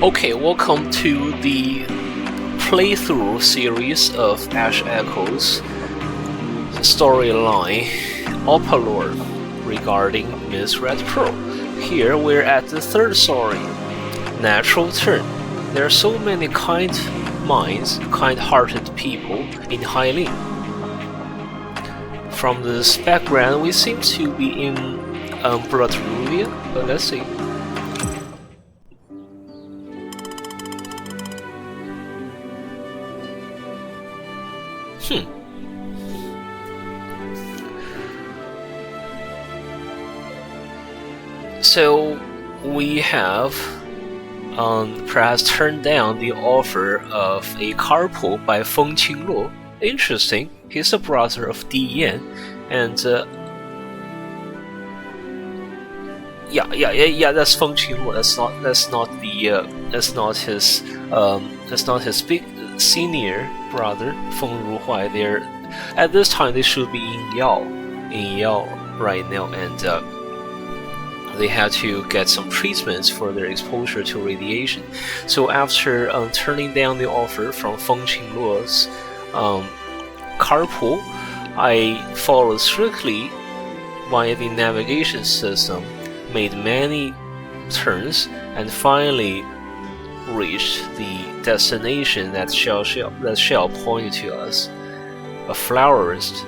Okay, welcome to the playthrough series of Ash Echoes storyline Opalor regarding Miss Red Pearl. Here we're at the third story, Natural Turn. There are so many kind minds, kind-hearted people in Hailin. From this background, we seem to be in Blood Ruvia, but let's see. So we have perhaps turned down the offer of a carpool by Feng Qingluo. Interesting. He's a brother of Di Yan, and yeah. That's Feng Qingluo. That's not his big senior brother Feng Ruhuai. There, at this time they should be in Yao right now, and they had to get some treatments for their exposure to radiation. So after turning down the offer from Feng Qingluo's carpool, I followed strictly by the navigation system, made many turns, and finally reached the destination that Shell pointed to us. A florist.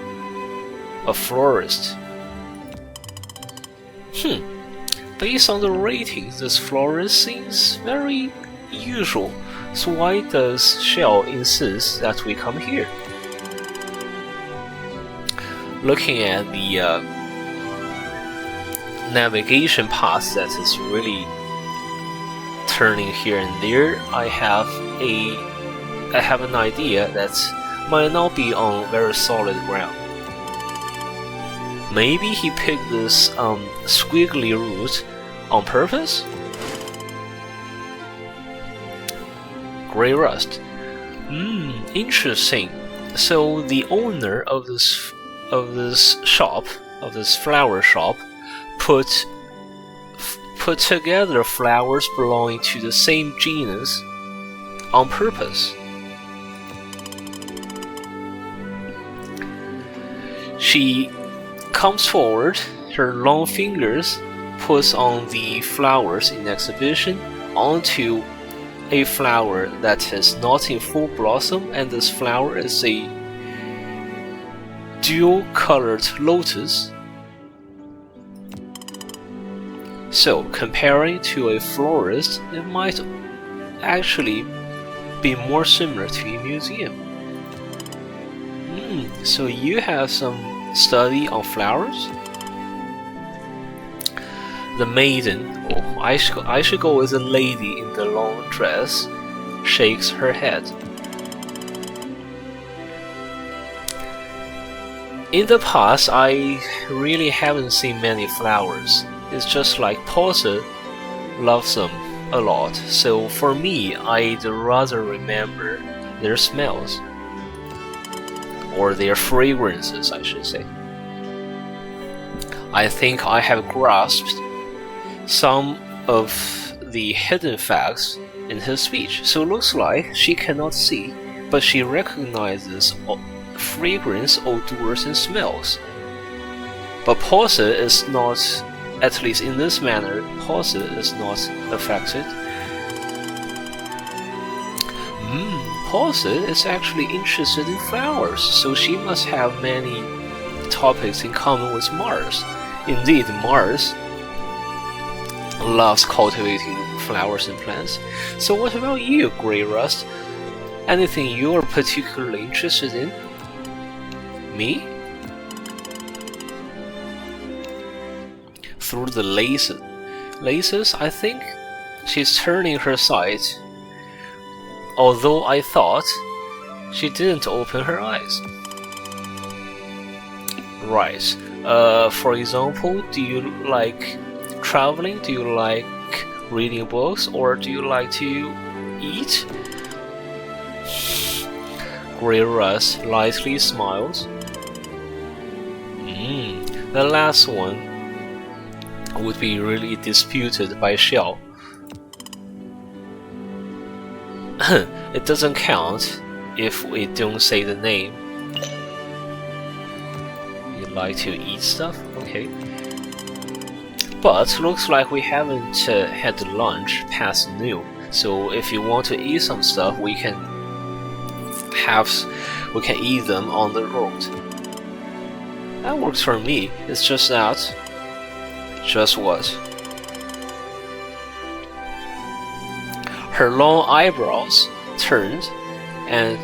Based on the ratings, this florist seems very usual. So why does Shell insist that we come here? Looking at the navigation path that is really turning here and there, I have an idea that might not be on very solid ground. Maybe he picked this squiggly route on purpose? Grayrust. Interesting. So the owner of this flower shop, put together flowers belonging to the same genus on purpose. She comes forward, her long fingers puts on the flowers in exhibition onto a flower that is not in full blossom, and this flower is a dual-colored lotus. So, comparing to a florist, it might actually be more similar to a museum. So you have some study on flowers? The maiden, I should go with the lady in the long dress, shakes her head. In the past, I really haven't seen many flowers. It's just like Pose loves them a lot, so for me, I'd rather remember their smells. Or their fragrances, I should say. I think I have grasped some of the hidden facts in his speech. So it looks like she cannot see, but she recognizes fragrance, odors, and smells. But Pose is not, at least in this manner, Pose is not affected. Pose is actually interested in flowers, so she must have many topics in common with Mars. Indeed, Mars loves cultivating flowers and plants. So what about you, Grayrust? Anything you're particularly interested in? Me? Through the laces, I think she's turning her sight, although I thought she didn't open her eyes. Right. For example, do you like traveling? Do you like reading books? Or do you like to eat? Grayrust lightly smiles. The last one would be really disputed by Shell. It doesn't count if we don't say the name. You like to eat stuff? Okay. But looks like we haven't had lunch past noon. So if you want to eat some stuff, we can eat them on the road. That works for me. It's just that. Just what? Her long eyebrows turned, and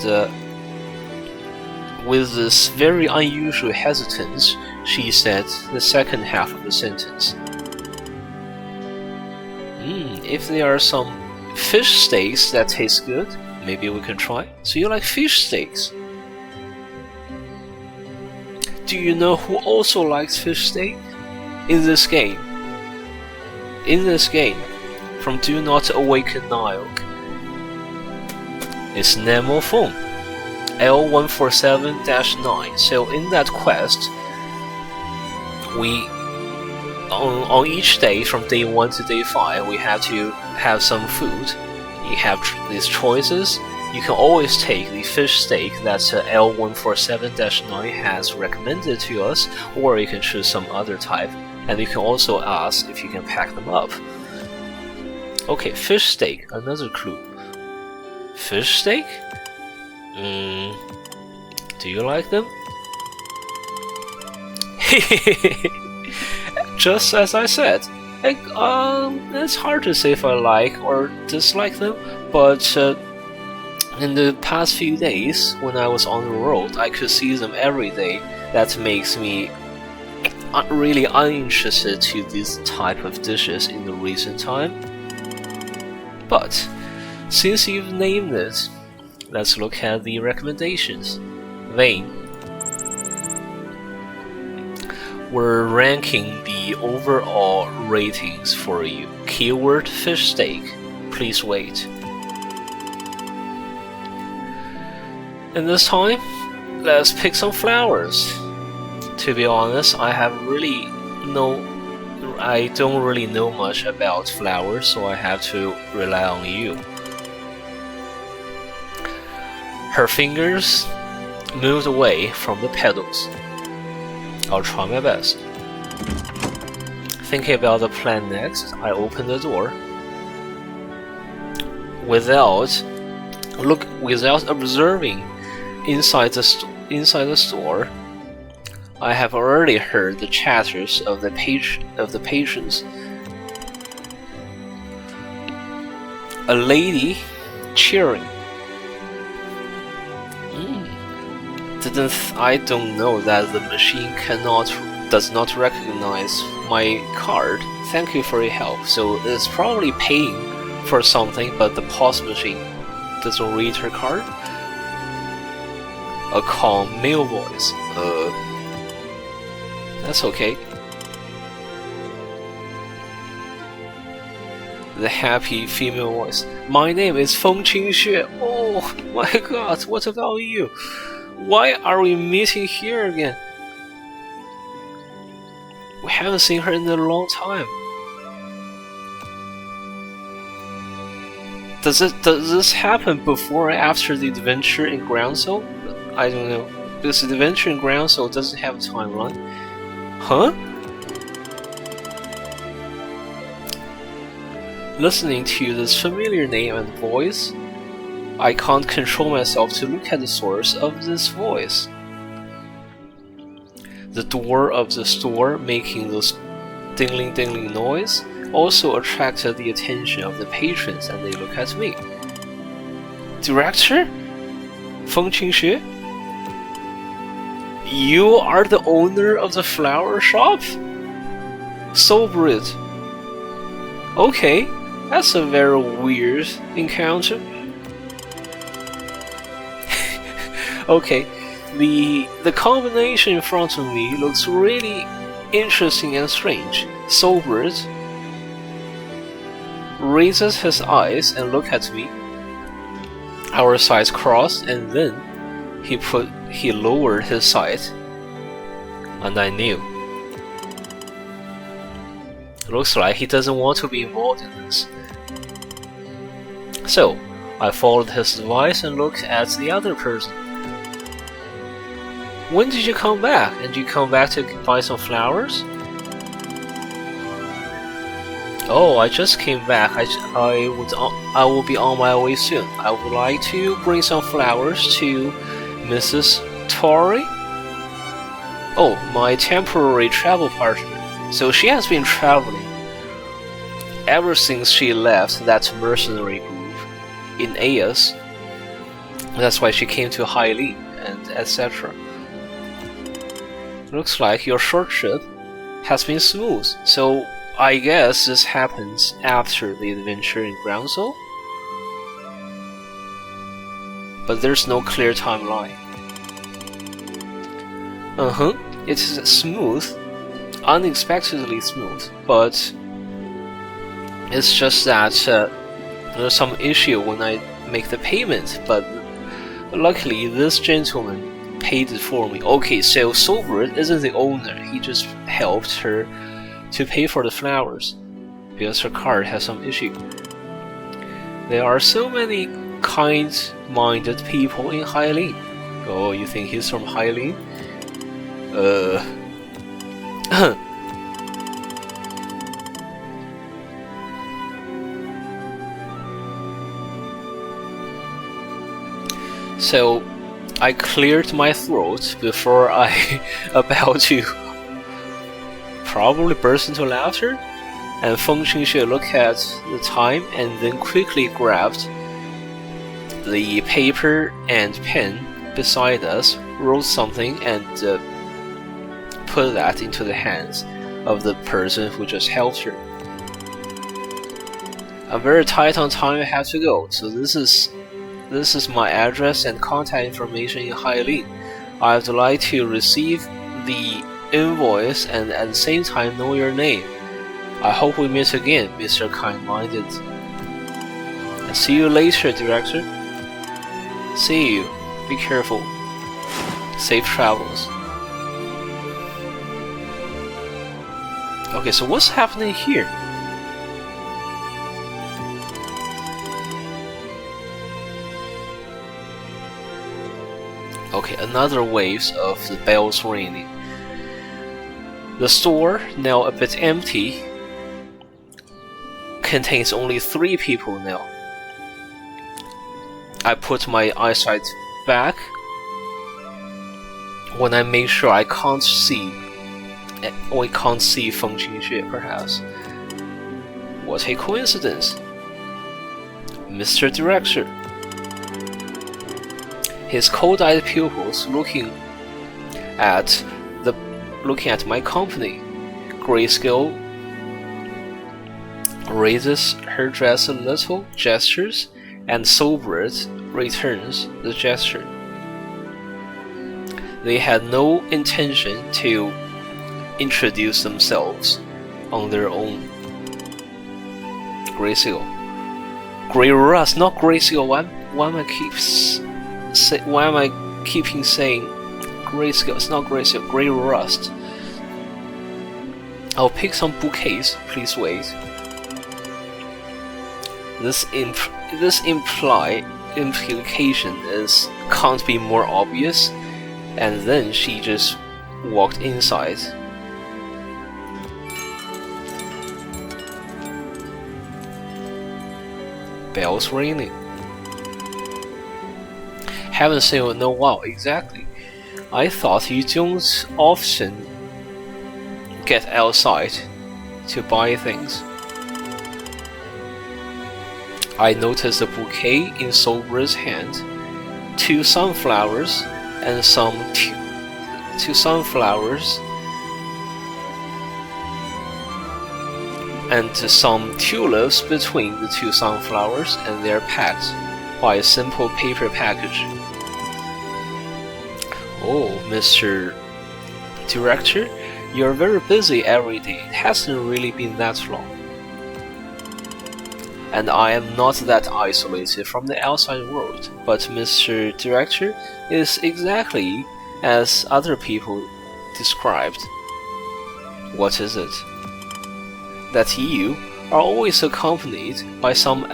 with this very unusual hesitance, she said the second half of the sentence. If there are some fish steaks that taste good, maybe we can try. So you like fish steaks? Do you know who also likes fish steak? In this game, from Do Not Awaken Niall, it's Nemo Phone, L147-9. So in that quest, we on each day from day 1 to day 5, we have to have some food. You have these choices. You can always take the fish steak that L147-9 has recommended to us, or you can choose some other type, and you can also ask if you can pack them up. Okay, fish steak, another clue. Fish steak? Do you like them? Just as I said, it's hard to say if I like or dislike them, but in the past few days, when I was on the road, I could see them every day. That makes me really uninterested to this type of dishes in the recent time. But since you've named it, let's look at the recommendations. Vane. We're ranking the overall ratings for you. Keyword fish steak. Please wait. And this time, let's pick some flowers. To be honest, I don't really know much about flowers, so I have to rely on you. Her fingers moved away from the petals. I'll try my best. Thinking about the plan next, I opened the door. Without observing inside the store, I have already heard the chatters of the patrons. A lady cheering. I don't know that the machine does not recognize my card. Thank you for your help. So it's probably paying for something, but the POS machine doesn't read her card. A calm male voice. That's okay. The happy female voice. My name is Feng Qingxue. Oh my god, what about you? Why are we meeting here again? We haven't seen her in a long time. Does this happen before or after the adventure in Groundsel? I don't know. Because the adventure in Groundsel doesn't have a timeline. Huh? Listening to this familiar name and voice, I can't control myself to look at the source of this voice. The door of the store making this dingling dingling noise also attracted the attention of the patrons, and they look at me. Director? Feng Qingxue? You are the owner of the flower shop? Sober it. Okay, that's a very weird encounter. Okay, the combination in front of me looks really interesting and strange. Sobered raises his eyes and look at me. Our sides crossed, and then he lowered his sight, and I knew. Looks like he doesn't want to be involved in this. So, I followed his advice and looked at the other person. When did you come back? And you come back to buy some flowers? Oh, I just came back. I will be on my way soon. I would like to bring some flowers to Mrs. Tori. Oh, my temporary travel partner. So she has been traveling ever since she left that mercenary group in Aeus. That's why she came to Hailin and etc. Looks like your short trip has been smooth, so I guess this happens after the adventure in Groundsel? But there's no clear timeline. It is smooth, unexpectedly smooth, but it's just that there's some issue when I make the payment, but luckily this gentleman paid it for me. Okay, so Sobert isn't the owner, he just helped her to pay for the flowers because her card has some issue. There are so many kind-minded people in Hailin. Oh, you think he's from Hailin? So I cleared my throat before I about to probably burst into laughter, and Feng Qingxue looked at the time and then quickly grabbed the paper and pen beside us, wrote something and put that into the hands of the person who just helped her. I'm very tight on time, I have to go, so this is my address and contact information in Hailin. I would like to receive the invoice and at the same time know your name. I hope we meet again, Mr. Kind-Minded. And see you later, Director. See you. Be careful. Safe travels. Okay, so what's happening here? Okay, another waves of the bells ringing. The store, now a bit empty, contains only 3 people now. I put my eyesight back when I make sure I can't see Feng Qingxue, perhaps. What a coincidence! Mr. Director. His cold-eyed pupils looking at my company. Grayscale raises her dress a little, gestures, and Sobert returns the gesture. They had no intention to introduce themselves on their own. Grayscale. Grayrust, not Grayscale. Why am I keeping saying Grayscale? It's not Grayscale. Grayrust. I'll pick some bouquets. Please wait. This implication is can't be more obvious. And then she just walked inside. Bells ringing. Haven't seen you in a while, exactly. I thought you don't often get outside to buy things. I noticed a bouquet in Sober's hand, 2 sunflowers and some tulips between the 2 sunflowers, and they're packed by a simple paper package. Oh, Mr. Director, you're very busy every day. It hasn't really been that long. And I am not that isolated from the outside world, but Mr. Director is exactly as other people described. What is it? That you are always accompanied by some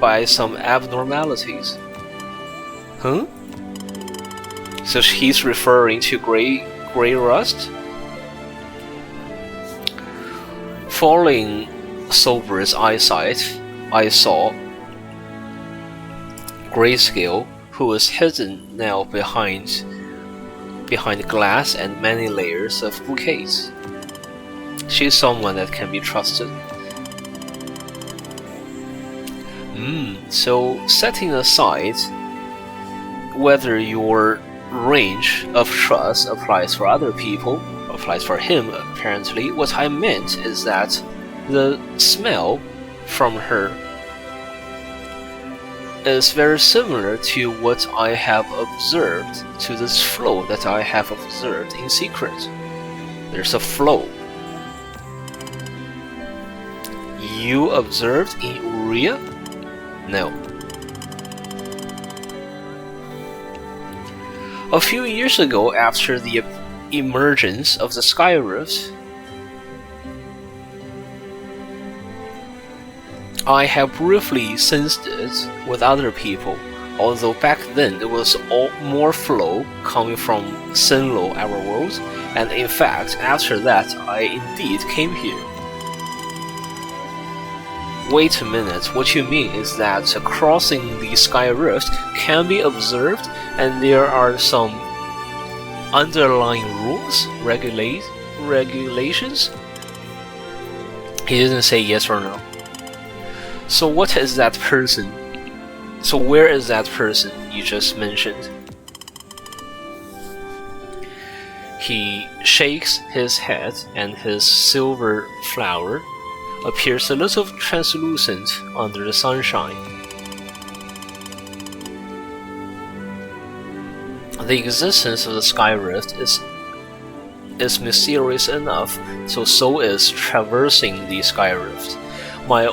by some abnormalities. Huh? So he's referring to Grayrust? Following Sober's eyesight, I saw Grayscale, who was hidden now behind glass and many layers of bouquets. She's someone that can be trusted. So setting aside whether your range of trust applies for other people, applies for him apparently, what I meant is that the smell from her is very similar to what I have observed, to this flow that I have observed in secret. There's a flow. You observed in Uria? No. A few years ago, after the emergence of the Skyrift, I have briefly sensed it with other people, although back then it was all more flow coming from Senlo, our world, and in fact, after that, I indeed came here. Wait a minute, what you mean is that crossing the Skyrift can be observed and there are some underlying rules, regulations? He didn't say yes or no. So what is that person? So where is that person you just mentioned? He shakes his head and his silver flower appears a little translucent under the sunshine. The existence of the Skyrift is mysterious enough, so is traversing the Skyrift. My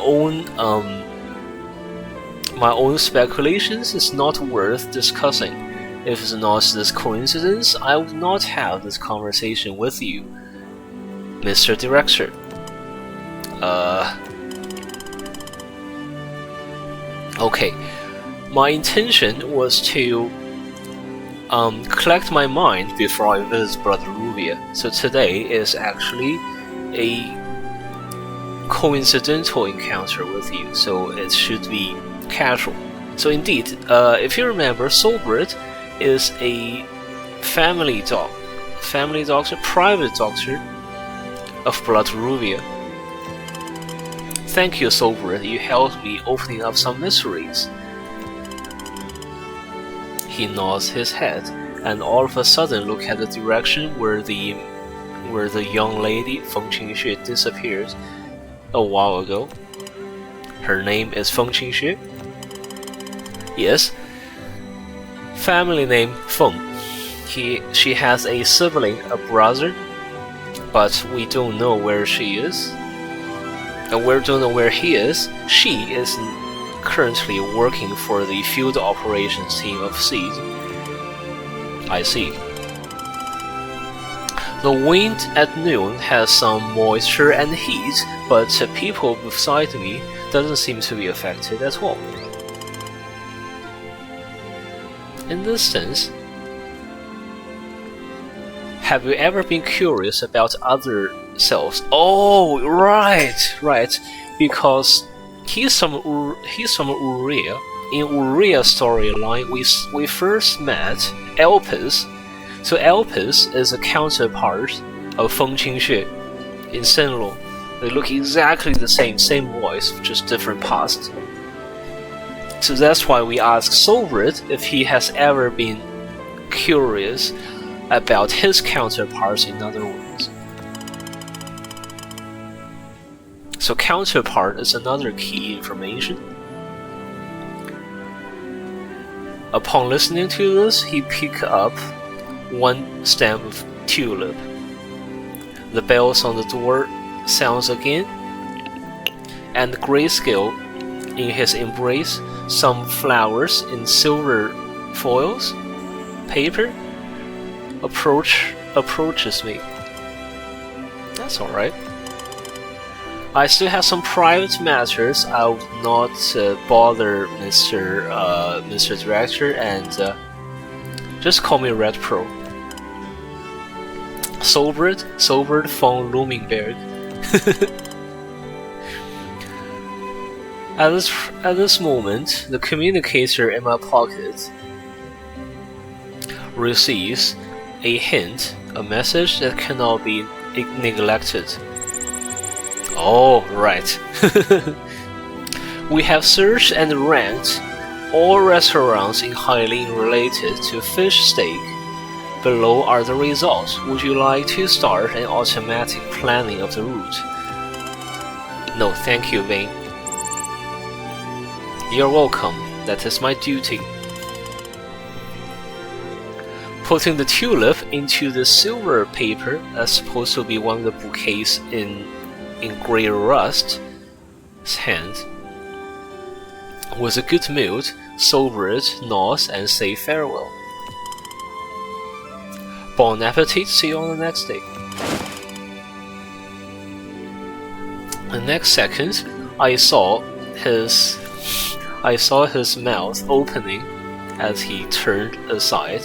own speculations is not worth discussing. If it's not this coincidence, I would not have this conversation with you, Mr. Director. Okay. My intention was to collect my mind before I visit Blood Ruvia. So today is actually a coincidental encounter with you, so it should be casual. So indeed, if you remember, Soulbird is a family doctor, private doctor of Blood Ruvia. Thank you, Soulbird, you helped me opening up some mysteries. He nods his head, and all of a sudden look at the direction where the young lady Feng Qingxue disappeared a while ago. Her name is Feng Qingxue? Yes. Family name Feng. She has a sibling, a brother, but we don't know where she is. And we don't know where he is. She is currently working for the field operations team of Seed. I see. The wind at noon has some moisture and heat, but people beside me doesn't seem to be affected at all. In this sense, have you ever been curious about other selves? Oh, right. Because he's from Uria. In Uria's storyline, we first met Elpis. So Elpis is a counterpart of Feng Qingxue in Senlo. They look exactly the same voice, just different past. So that's why we ask Soulbird if he has ever been curious about his counterparts in other worlds. So counterpart is another key information. Upon listening to this, he picked up one stem of tulip. The bells on the door sounds again, and Grayscale in his embrace, some flowers in silver foils, paper, approaches me. That's alright. I still have some private matters. I would not bother Mr. Director, and just call me Red Pro. Sobered von Lumenberg. At this moment, the communicator in my pocket receives a hint, a message that cannot be neglected. Oh, right. We have searched and ranked all restaurants in Hailin related to fish steak. Below are the results. Would you like to start an automatic planning of the route? No, thank you, Vane. You're welcome. That is my duty. Putting the tulip into the silver paper that's supposed to be one of the bouquets in Grayrust's hand. With a good mood, Sobered nods and say farewell. Bon appetit, see you on the next day. The next second, I saw his mouth opening as he turned aside.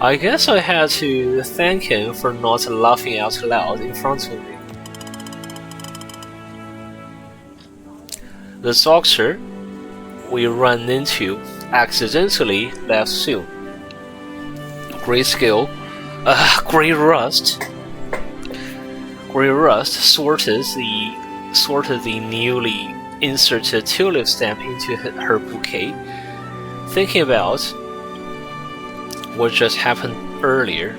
I guess I had to thank him for not laughing out loud in front of me. The doctor we ran into accidentally left soon. Grayscale, Grayrust sorted the newly inserted tulip stamp into her bouquet, thinking about what just happened earlier.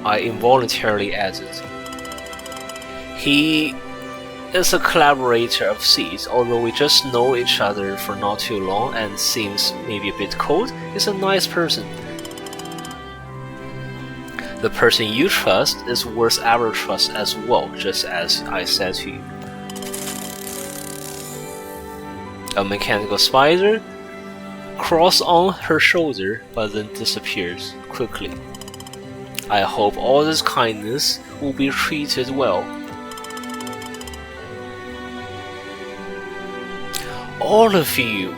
I involuntarily added, he is a collaborator of Seeds, although we just know each other for not too long and seems maybe a bit cold. He's a nice person. The person you trust is worth our trust as well, just as I said to you. A mechanical spider crossed on her shoulder, but then disappears quickly. I hope all this kindness will be treated well. All of you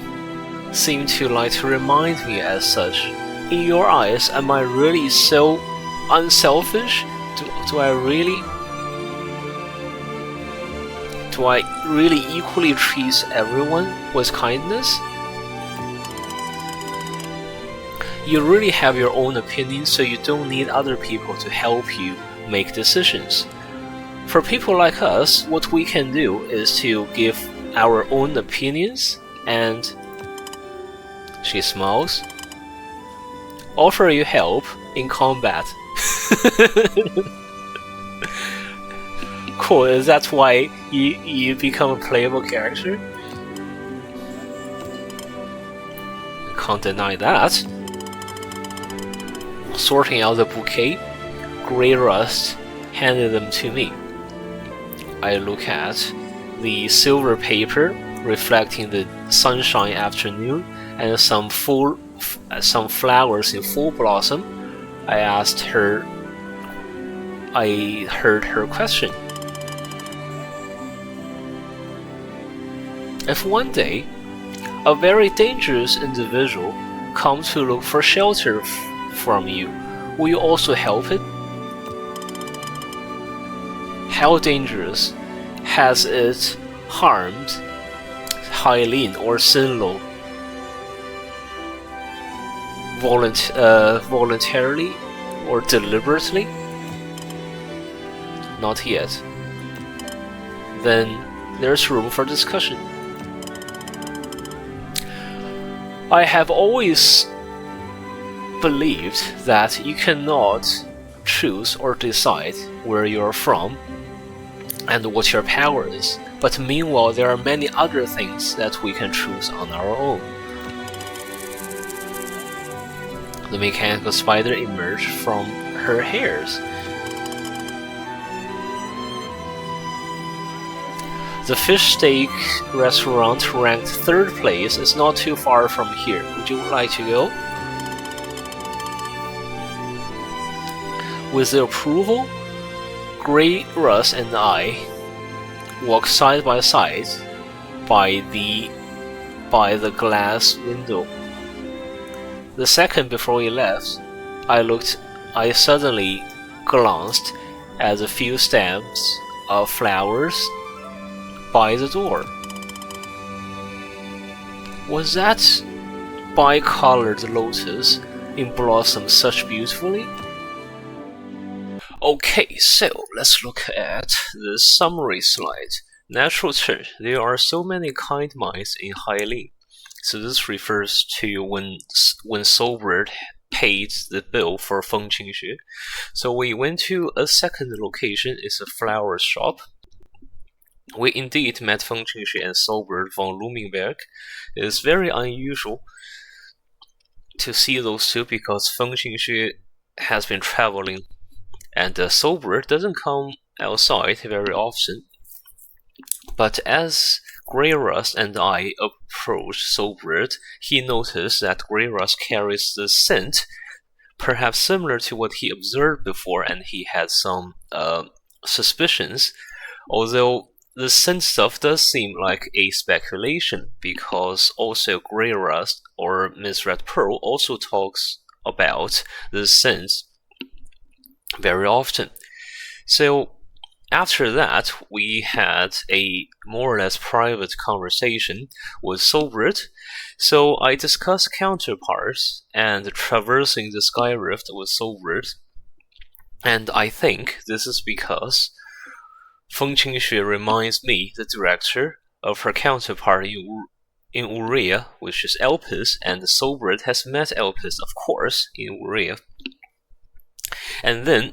seem to like to remind me as such. In your eyes, am I really so unselfish? Do I really equally treat everyone with kindness? You really have your own opinion, so you don't need other people to help you make decisions. For people like us, what we can do is to give our own opinions and, she smiles, offer you help in combat. Cool, is that why you become a playable character? Can't deny that. Sorting out the bouquet, Grayrust handed them to me. I look at the silver paper reflecting the sunshine afternoon and some flowers in full blossom. I heard her question. If one day a very dangerous individual comes to look for shelter from you, will you also help it? How dangerous? Has it harmed Hailin or Sinlo? Voluntarily or deliberately? Not yet. Then there's room for discussion. I have always believed that you cannot choose or decide where you're from and what your power is, but meanwhile there are many other things that we can choose on our own. The mechanical spider emerged from her hairs. The fish steak restaurant ranked 3rd place is not too far from here. Would you like to go? With the approval, Grayrust and I walked side by side by the glass window. The second before we left, I suddenly glanced at a few stems of flowers by the door. Was that bicolored lotus in blossom such beautifully? Okay, so let's look at the summary slide. Natural turn. There are so many kind minds in Hailin. So this refers to when Soulbird paid the bill for Feng Qingxue. So we went to a second location. It's a flower shop. We indeed met Feng Qingxue and Soulbird von Luminberg. It is very unusual to see those two because Feng Qingxue has been traveling and Soulbird doesn't come outside very often. But as Grayrust and I approached Soulbird, he noticed that Grayrust carries the scent, perhaps similar to what he observed before, and he had some suspicions. Although the scent stuff does seem like a speculation, because also Grayrust or Miss Red Pearl also talks about the scent very often. So after that, we had a more or less private conversation with Soulbird. So I discussed counterparts and traversing the sky rift with Soulbird. And I think this is because Feng Qingxue reminds me, the director, of her counterpart in Uria, which is Elpis, and Soulbird has met Elpis, of course, in Uria. And then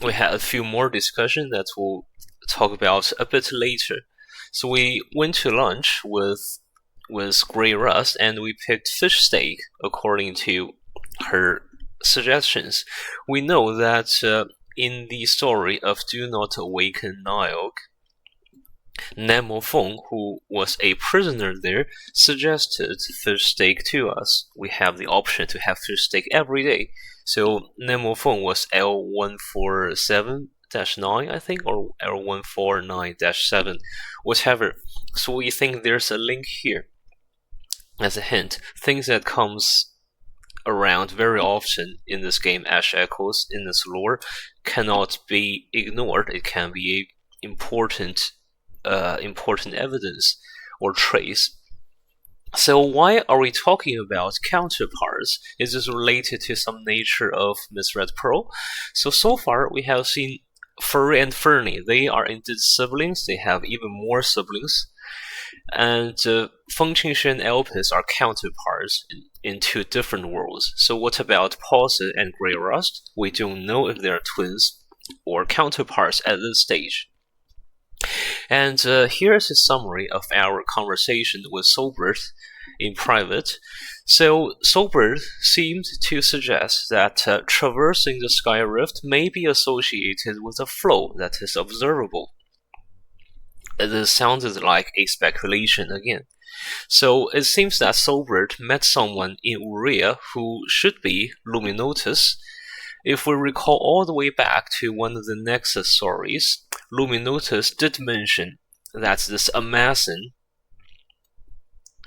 we had a few more discussions that we'll talk about a bit later. So we went to lunch with Grayrust and we picked fish steak according to her suggestions. We know that in the story of Do Not Awaken Niall, Nemo Feng, who was a prisoner there, suggested fish steak to us. We have the option to have fish steak every day. So Nemo Feng was L147-9, I think, or L149-7, whatever. So we think there's a link here. As a hint, things that comes around very often in this game, Ash Echoes, in this lore, cannot be ignored. It can be a important evidence or trace. So why are we talking about counterparts? Is this related to some nature of Miss Red Pearl? So far we have seen Furry and Fernie. They are indeed siblings. They have even more siblings. And Feng Qingxue and Elpis are counterparts in two different worlds. So what about Pause and Grayrust? We don't know if they are twins or counterparts at this stage. And here's a summary of our conversation with Soulbird in private. So Soulbird seemed to suggest that traversing the sky rift may be associated with a flow that is observable. This sounded like a speculation again. So it seems that Soulbird met someone in Uria who should be Luminotus. If we recall all the way back to one of the Nexus stories, Luminotus did mention that this Amazon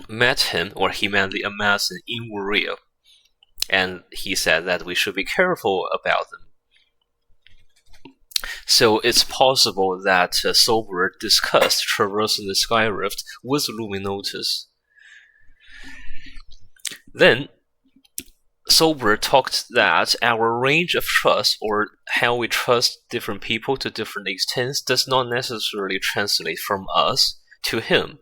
met him, or he met the Amazon in Uria, and he said that we should be careful about them. So it's possible that Soulbird discussed traversing the sky rift with Luminotus. Then Soulbird talked that our range of trust, or how we trust different people to different extents, does not necessarily translate from us to him.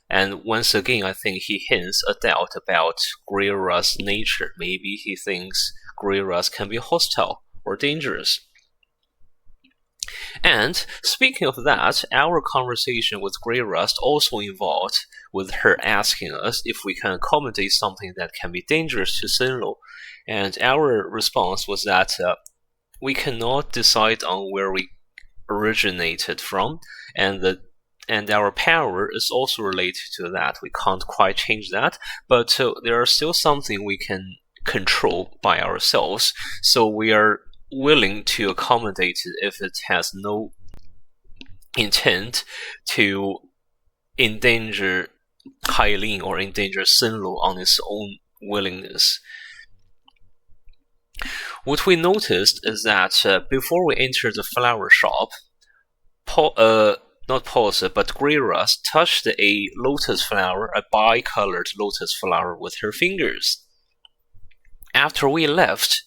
And once again, I think he hints a doubt about Grayrust's nature. Maybe he thinks Grayrust can be hostile or dangerous. And speaking of that, our conversation with Grayrust also involved with her asking us if we can accommodate something that can be dangerous to Sinlo. And our response was that we cannot decide on where we originated from, and our power is also related to that. We can't quite change that, but there are still something we can control by ourselves. So we are willing to accommodate it if it has no intent to endanger Hailin or endanger Senlo on its own willingness. What we noticed is that before we entered the flower shop, not Pulse, but Grayrust touched a lotus flower, a bicolored lotus flower, with her fingers. After we left,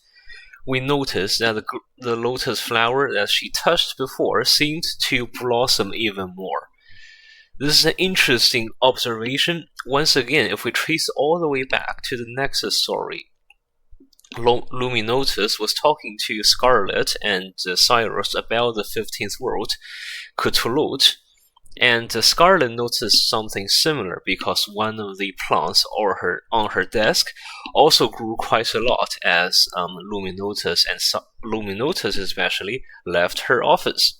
we noticed that the lotus flower that she touched before seemed to blossom even more. This is an interesting observation. Once again, if we trace all the way back to the Nexus story, Luminotus was talking to Scarlet and Cyrus about the 15th world, Kthulhut, and Scarlet noticed something similar because one of the plants on her desk also grew quite a lot as Luminotus, and Luminotus especially, left her office.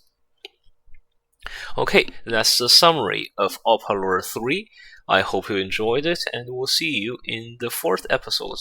Okay, that's the summary of Opalor 3. I hope you enjoyed it, and we'll see you in the 4th episode.